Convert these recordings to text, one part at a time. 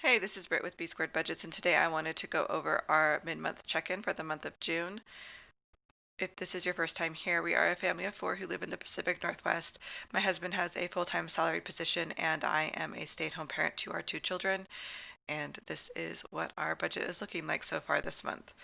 Hey, this is Britt with B Squared Budgets, and today I wanted to go over our mid-month check-in for the month of June. If this is your first time here, we are a family of four who live in the Pacific Northwest. My husband has a full-time salaried position, and I am a stay-at-home parent to our two children, and this is what our budget is looking like so far this month.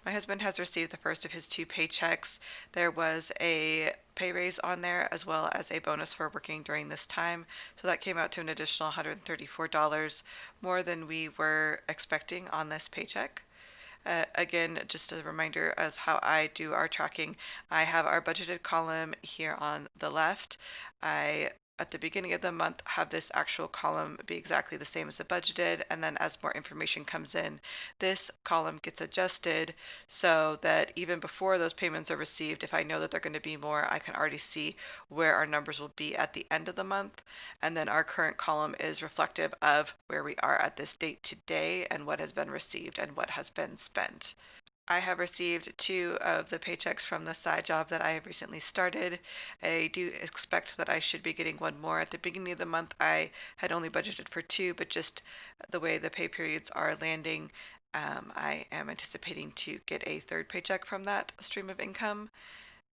My husband has received the first of his two paychecks. There was a pay raise on there as well as a bonus for working during this time. So that came out to an additional $134 more than we were expecting on this paycheck. Again, just a reminder as how I do our tracking. I have our budgeted column here on the left. I at the beginning of the month have this actual column be exactly the same as the budgeted, and then as more information comes in, this column gets adjusted so that even before those payments are received, if I know that they're going to be more, I can already see where our numbers will be at the end of the month. And then our current column is reflective of where we are at this date today and what has been received and what has been spent. I have received two of the paychecks from the side job that I have recently started. I do expect that I should be getting one more. At the beginning of the month, I had only budgeted for two, but just the way the pay periods are landing, I am anticipating to get a third paycheck from that stream of income.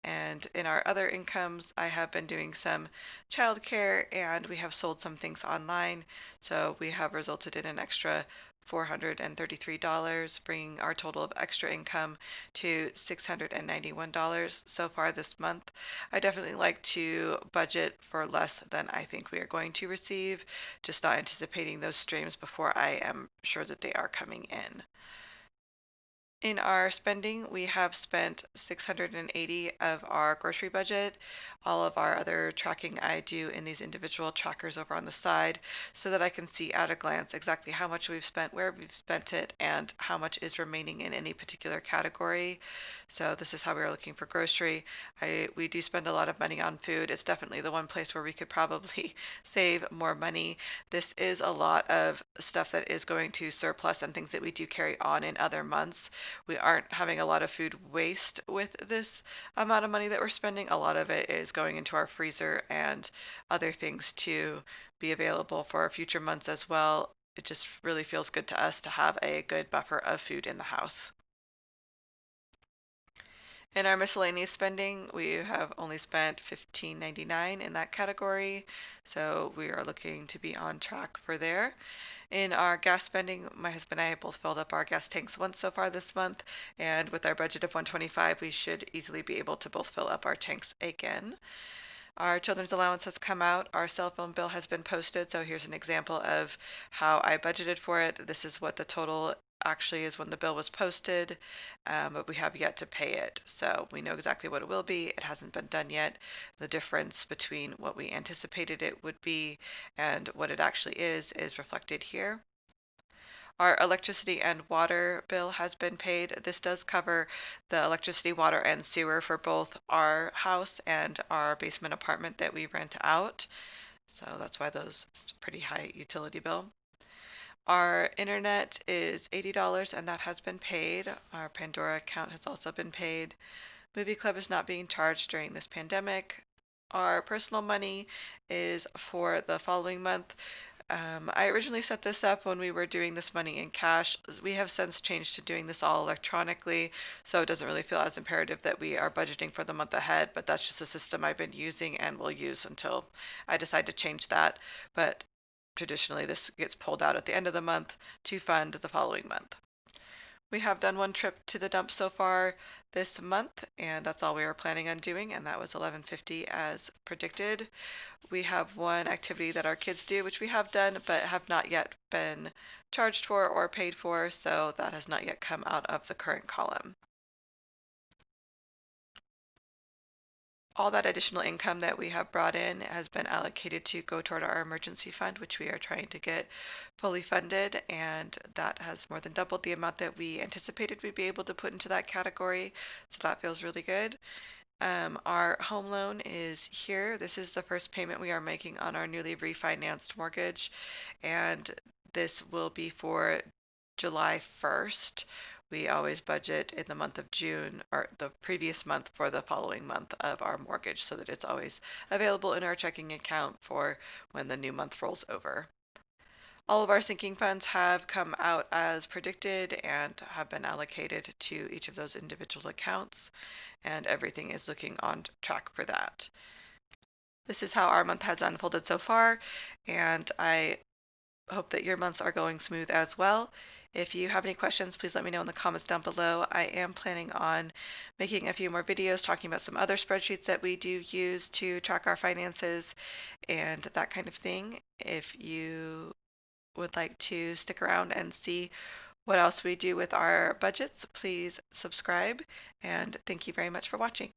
And in our other incomes, I have been doing some childcare and we have sold some things online. So we have resulted in an extra $433, bringing our total of extra income to $691 so far this month. I definitely like to budget for less than I think we are going to receive, just not anticipating those streams before I am sure that they are coming in. In our spending, we have spent 680 of our grocery budget. All of our other tracking I do in these individual trackers over on the side so that I can see at a glance exactly how much we've spent, where we've spent it, and how much is remaining in any particular category. So this is how we are looking for grocery. We do spend a lot of money on food. It's definitely the one place where we could probably save more money. This is a lot of stuff that is going to surplus and things that we do carry on in other months. We aren't having a lot of food waste with this amount of money that we're spending. A lot of it is going into our freezer and other things to be available for future months as well. It just really feels good to us to have a good buffer of food in the house. In our miscellaneous spending, we have only spent $15.99 in that category, so we are looking to be on track for there. In our gas spending, my husband and I both filled up our gas tanks once so far this month, and with our budget of 125, we should easily be able to both fill up our tanks again. Our children's allowance has come out. Our cell phone bill has been posted. So here's an example of how I budgeted for it. This is what the total actually is when the bill was posted, but we have yet to pay it. So we know exactly what it will be. It hasn't been done yet. The difference between what we anticipated it would be and what it actually is reflected here. Our electricity and water bill has been paid. This does cover the electricity, water, and sewer for both our house and our basement apartment that we rent out. So that's why it's a pretty high utility bill. Our internet is $80 and that has been paid. Our Pandora account has also been paid. Movie Club is not being charged during this pandemic. Our personal money is for the following month. I originally set this up when we were doing this money in cash. We have since changed to doing this all electronically, so it doesn't really feel as imperative that we are budgeting for the month ahead, but that's just a system I've been using and will use until I decide to change that. But traditionally, this gets pulled out at the end of the month to fund the following month. We have done one trip to the dump so far this month, and that's all we were planning on doing, and that was 1150 as predicted. We have one activity that our kids do, which we have done but have not yet been charged for or paid for, so that has not yet come out of the current column. All that additional income that we have brought in has been allocated to go toward our emergency fund, which we are trying to get fully funded, and that has more than doubled the amount that we anticipated we'd be able to put into that category, so that feels really good. Our home loan is here. This is the first payment we are making on our newly refinanced mortgage, and this will be for July 1st. We always budget in the month of June or the previous month for the following month of our mortgage so that it's always available in our checking account for when the new month rolls over. All of our sinking funds have come out as predicted and have been allocated to each of those individual accounts, and everything is looking on track for that. This is how our month has unfolded so far, and I hope that your months are going smooth as well. If you have any questions, please let me know in the comments down below. I am planning on making a few more videos talking about some other spreadsheets that we do use to track our finances and that kind of thing. If you would like to stick around and see what else we do with our budgets, please subscribe, and thank you very much for watching.